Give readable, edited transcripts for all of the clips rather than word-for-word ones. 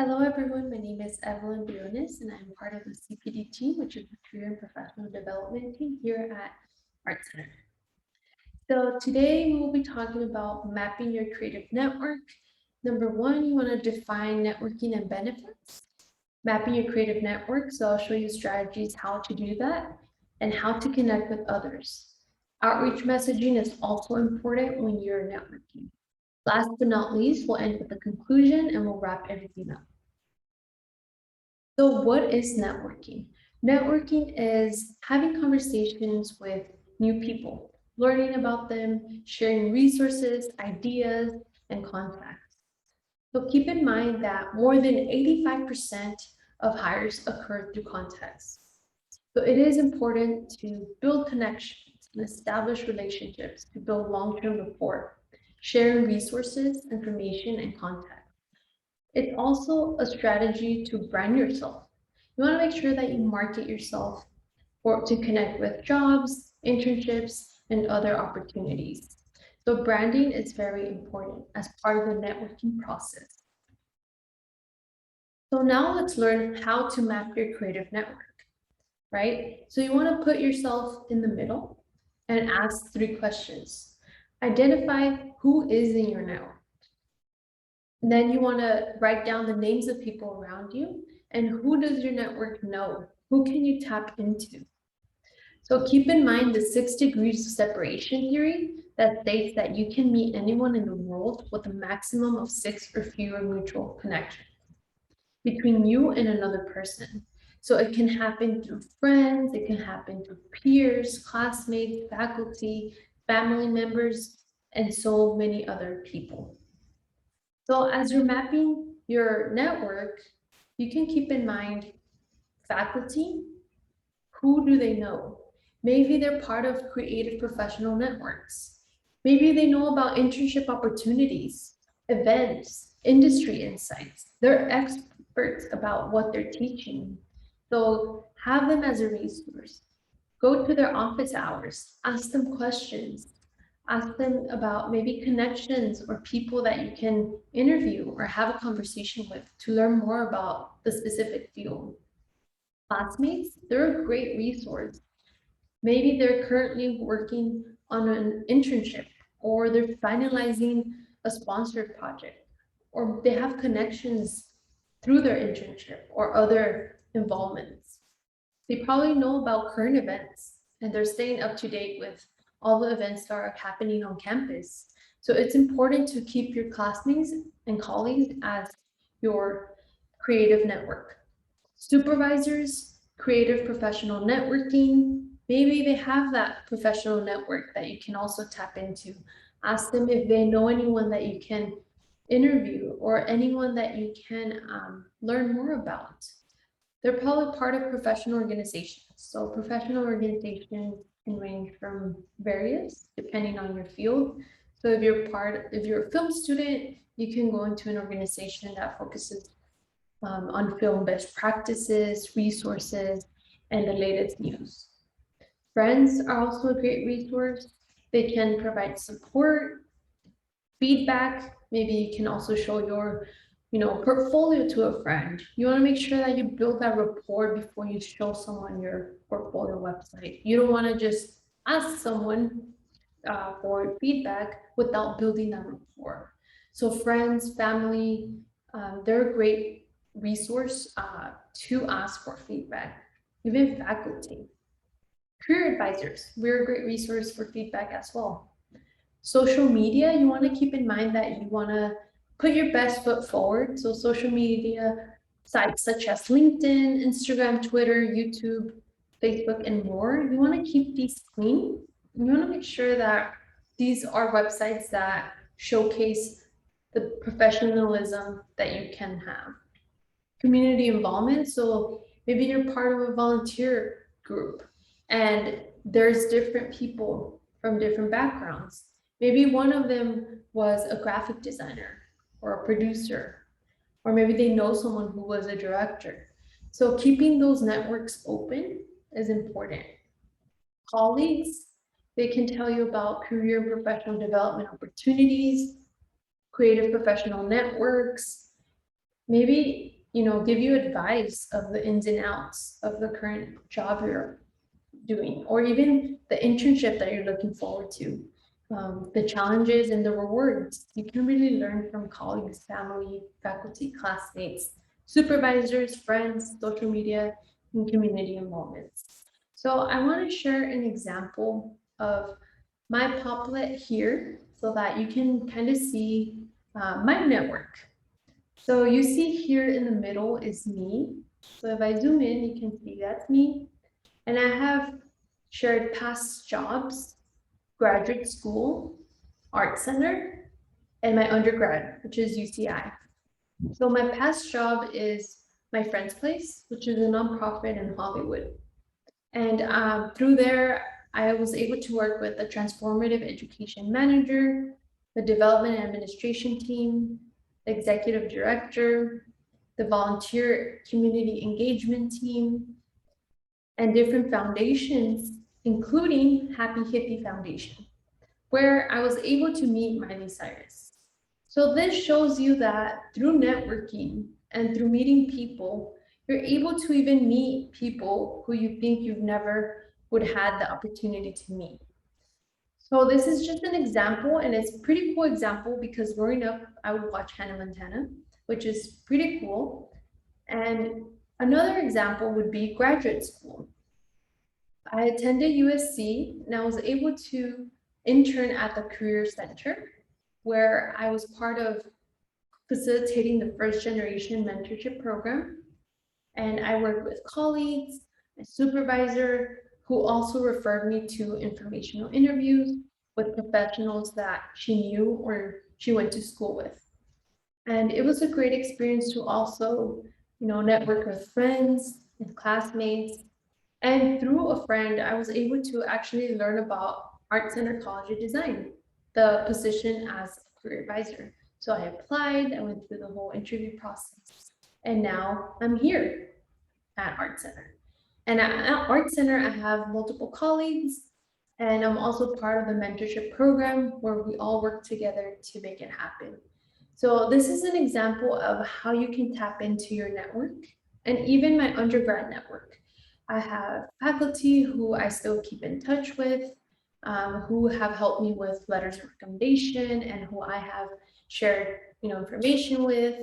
Hello, everyone. My name is Evelyn Briones, and I'm part of the CPD team, which is the Career and Professional Development team here at Art Center. So today we'll be talking about mapping your creative network. Number one, you want to define networking and benefits. Mapping your creative network, so I'll show you strategies how to do that and how to connect with others. Outreach messaging is also important when you're networking. Last but not least, we'll end with a conclusion and we'll wrap everything up. So what is networking? Networking is having conversations with new people, learning about them, sharing resources, ideas, and contacts. So keep in mind that more than 85% of hires occur through contacts. So it is important to build connections and establish relationships to build long-term rapport, sharing resources, information, and contacts. It's also a strategy to brand yourself. You want to make sure that you market yourself to connect with jobs, internships, and other opportunities. So branding is very important as part of the networking process. So now let's learn how to map your creative network, right? So you want to put yourself in the middle and ask 3 questions. Identify who is in your network. And then you want to write down the names of people around you and who does your network know? Who can you tap into? So keep in mind the 6 degrees of separation theory that states that you can meet anyone in the world with a maximum of 6 or fewer mutual connections between you and another person. So it can happen through friends, it can happen through peers, classmates, faculty, family members, and so many other people. So as you're mapping your network, you can keep in mind faculty. Who do they know? Maybe they're part of creative professional networks. Maybe they know about internship opportunities, events, industry insights. They're experts about what they're teaching. So have them as a resource. Go to their office hours, ask them questions, ask them about maybe connections or people that you can interview or have a conversation with to learn more about the specific field. Classmates, they're a great resource. Maybe they're currently working on an internship or they're finalizing a sponsored project or they have connections through their internship or other involvements. They probably know about current events and they're staying up to date with all the events that are happening on campus. So it's important to keep your classmates and colleagues as your creative network. Supervisors, creative professional networking, maybe they have that professional network that you can also tap into. Ask them if they know anyone that you can interview or anyone that you can learn more about. They're probably part of professional organizations. So professional organizations can range from various depending on your field. So if you're a film student, you can go into an organization that focuses on film best practices, resources, and the latest news. Friends are also a great resource. They can provide support, feedback. Maybe you can also show your portfolio to a friend. You want to make sure that you build that rapport before you show someone your portfolio website. You don't want to just ask someone for feedback without building that rapport. So friends, family, they're a great resource to ask for feedback, even faculty. Career advisors, we're a great resource for feedback as well. Social media, you want to keep in mind that you want to put your best foot forward. So social media sites such as LinkedIn, Instagram, Twitter, YouTube, Facebook, and more, you want to keep these clean. You want to make sure that these are websites that showcase the professionalism that you can have. Community involvement, so maybe you're part of a volunteer group and there's different people from different backgrounds. Maybe one of them was a graphic designer or a producer, or maybe they know someone who was a director. So keeping those networks open is important. Colleagues, they can tell you about career and professional development opportunities, creative professional networks. maybe, give you advice of the ins and outs of the current job you're doing, or even the internship that you're looking forward to, the challenges and the rewards. You can really learn from colleagues, family, faculty, classmates, supervisors, friends, social media, and community involvements. So I want to share an example of my Poplet here so that you can kind of see my network. So you see here in the middle is me. So if I zoom in, you can see that's me. And I have shared past jobs, graduate school, art center, and my undergrad, which is UCI. So my past job is my friend's place, which is a nonprofit in Hollywood. And through there, I was able to work with the transformative education manager, the development and administration team, the executive director, the volunteer community engagement team, and different foundations, including Happy Hippie Foundation, where I was able to meet Miley Cyrus. So this shows you that through networking and through meeting people, you're able to even meet people who you think you've never would had the opportunity to meet. So this is just an example, and it's a pretty cool example because growing up, I would watch Hannah Montana, which is pretty cool. And another example would be graduate school. I attended USC and I was able to intern at the Career Center, where I was part of facilitating the first generation mentorship program. And I worked with colleagues, a supervisor, who also referred me to informational interviews with professionals that she knew or she went to school with. And it was a great experience to also, network with friends and classmates. And through a friend, I was able to actually learn about Art Center College of Design, the position as a career advisor. So I applied, I went through the whole interview process, and now I'm here at Art Center. And at Art Center, I have multiple colleagues, and I'm also part of the mentorship program where we all work together to make it happen. So this is an example of how you can tap into your network and even my undergrad network. I have faculty who I still keep in touch with, who have helped me with letters of recommendation and who I have shared, information with,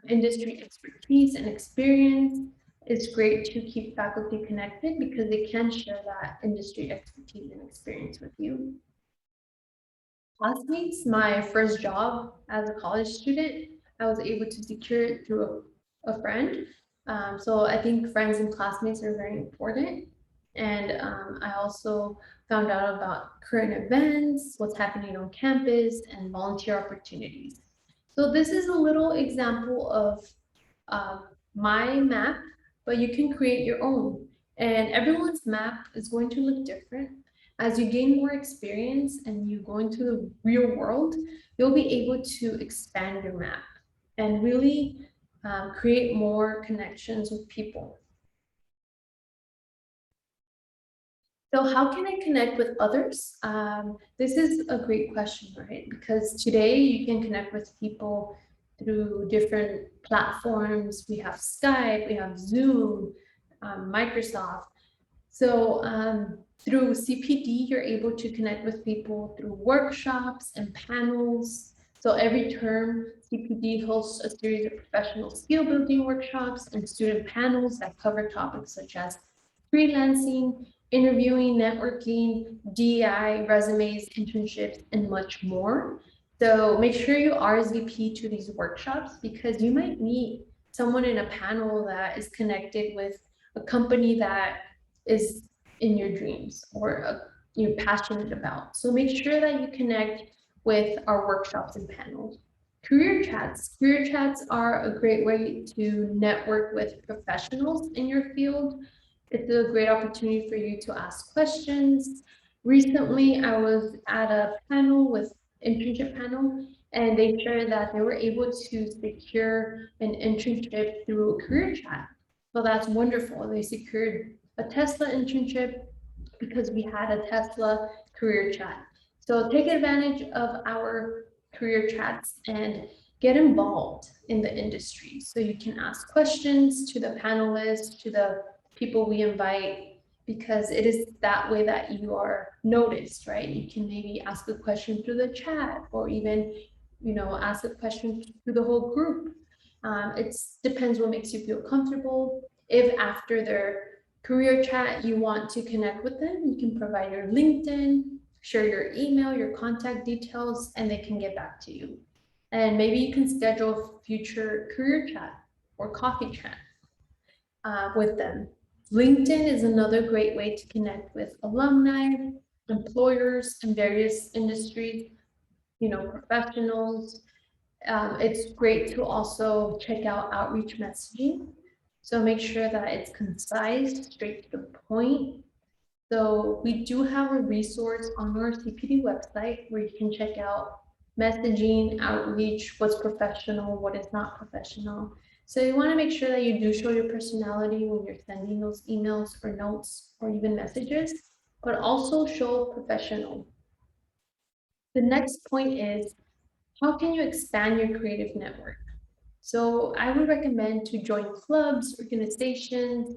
industry expertise and experience. It's great to keep faculty connected because they can share that industry expertise and experience with you. Classmates, my first job as a college student, I was able to secure it through a friend. So I think friends and classmates are very important. And I also found out about current events, what's happening on campus, and volunteer opportunities. So this is a little example of my map, but you can create your own. And everyone's map is going to look different. As you gain more experience and you go into the real world, you'll be able to expand your map and really create more connections with people. So how can I connect with others? This is a great question, right? Because today you can connect with people through different platforms. We have Skype, we have Zoom, Microsoft. So through CPD, you're able to connect with people through workshops and panels. So every term, CPD hosts a series of professional skill building workshops and student panels that cover topics such as freelancing, interviewing, networking, DEI, resumes, internships, and much more. So make sure you RSVP to these workshops because you might meet someone in a panel that is connected with a company that is in your dreams or you're passionate about. So make sure that you connect with our workshops and panels. Career chats. Career chats are a great way to network with professionals in your field. It's a great opportunity for you to ask questions. Recently, I was at a panel with internship panel, and they shared that they were able to secure an internship through a career chat. So that's wonderful. They secured a Tesla internship because we had a Tesla career chat. So take advantage of our career chats and get involved in the industry. So you can ask questions to the panelists, to the people we invite, because it is that way that you are noticed, right? You can maybe ask a question through the chat, or even, ask a question to the whole group. It depends what makes you feel comfortable. If after their career chat you want to connect with them, you can provide your LinkedIn, share your email, your contact details, and they can get back to you. And maybe you can schedule future career chat or coffee chat with them. LinkedIn is another great way to connect with alumni, employers in various industries, professionals. It's great to also check out outreach messaging. So make sure that it's concise, straight to the point. So we do have a resource on our CPD website where you can check out messaging, outreach, what's professional, what is not professional. So you want to make sure that you do show your personality when you're sending those emails or notes or even messages, but also show professional. The next point is, how can you expand your creative network? So I would recommend to join clubs, organizations,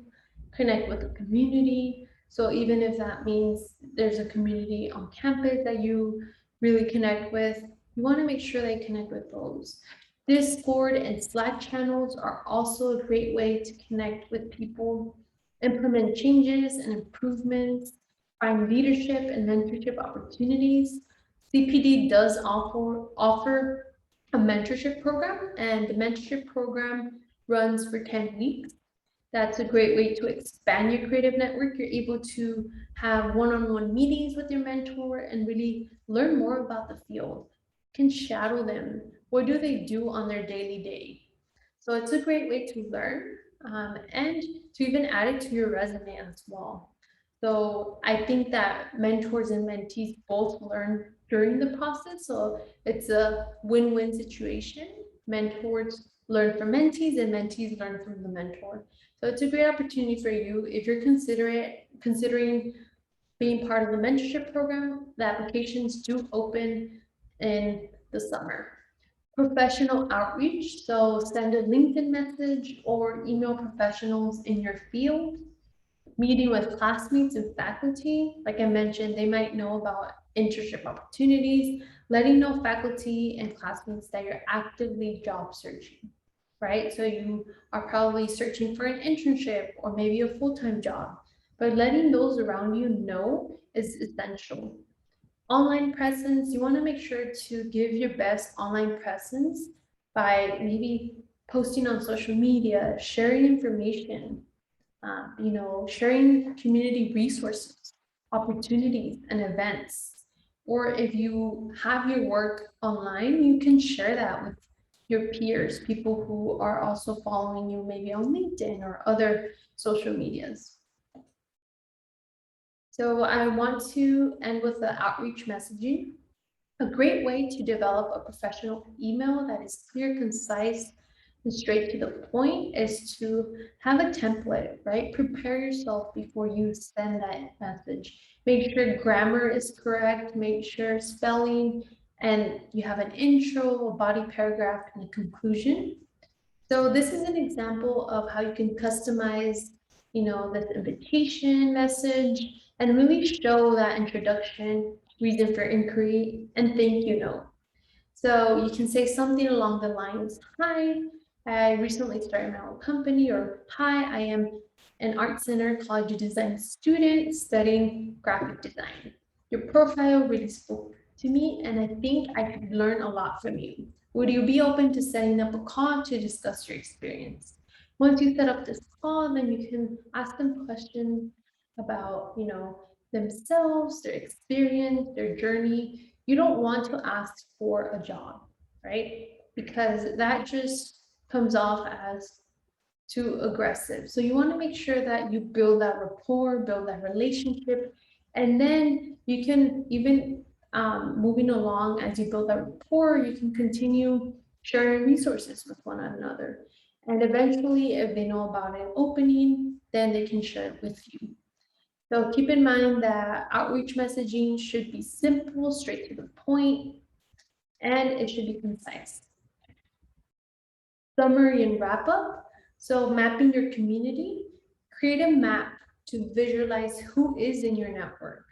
connect with the community. So even if that means there's a community on campus that you really connect with, you want to make sure they connect with those. Discord and Slack channels are also a great way to connect with people, implement changes and improvements, find leadership and mentorship opportunities. CPD does offer a mentorship program, and the mentorship program runs for 10 weeks. That's a great way to expand your creative network. You're able to have one-on-one meetings with your mentor and really learn more about the field. You can shadow them. What do they do on their daily day? So it's a great way to learn and to even add it to your resume as well. So I think that mentors and mentees both learn during the process. So it's a win-win situation. Mentors learn from mentees and mentees learn from the mentor. So it's a great opportunity for you if you're considering being part of the mentorship program. The applications do open in the summer. Professional outreach, so send a LinkedIn message or email professionals in your field. Meeting with classmates and faculty, like I mentioned, they might know about internship opportunities, letting know faculty and classmates that you're actively job searching, right? So you are probably searching for an internship or maybe a full-time job, but letting those around you know is essential. Online presence, you want to make sure to give your best online presence by maybe posting on social media, sharing information, sharing community resources, opportunities, and events. Or if you have your work online, you can share that with your peers, people who are also following you maybe on LinkedIn or other social medias. So I want to end with the outreach messaging. A great way to develop a professional email that is clear, concise, and straight to the point is to have a template, right? Prepare yourself before you send that message. Make sure grammar is correct, make sure spelling, and you have an intro, a body paragraph, and a conclusion. So this is an example of how you can customize, this invitation message and really show that introduction, reason for inquiry, and thank you note. So you can say something along the lines, hi, I recently started my own company, or hi, I am an Art Center College of Design student studying graphic design. Your profile really spoke to me, and I think I could learn a lot from you. Would you be open to setting up a call to discuss your experience? Once you set up this call, then you can ask them questions about, themselves, their experience, their journey. You don't want to ask for a job, right? Because that just comes off as too aggressive. So you want to make sure that you build that rapport, build that relationship, and then you can even moving along as you build that rapport, you can continue sharing resources with one another. And eventually, if they know about an opening, then they can share it with you. So keep in mind that outreach messaging should be simple, straight to the point, and it should be concise. summary and wrap up. So mapping your community, create a map to visualize who is in your network.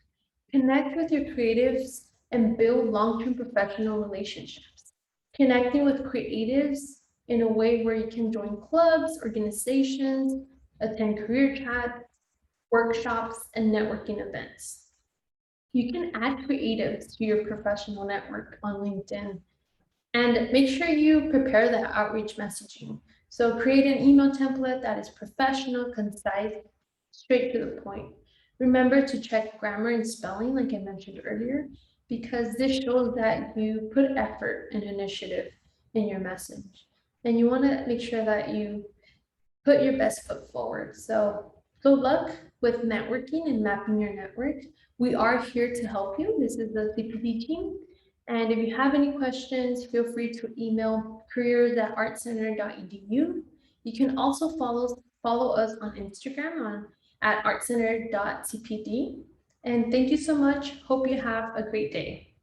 Connect with your creatives and build long-term professional relationships. Connecting with creatives in a way where you can join clubs, organizations, attend career chats, workshops, and networking events. You can add creatives to your professional network on LinkedIn and make sure you prepare the outreach messaging. So create an email template that is professional, concise, straight to the point. Remember to check grammar and spelling, like I mentioned earlier, because this shows that you put effort and initiative in your message. And you want to make sure that you put your best foot forward. So good luck with networking and mapping your network. We are here to help you. This is the CPD team. And if you have any questions, feel free to email careers@artcenter.edu. You can also follow us on Instagram at artcenter.cpd. And thank you so much. Hope you have a great day.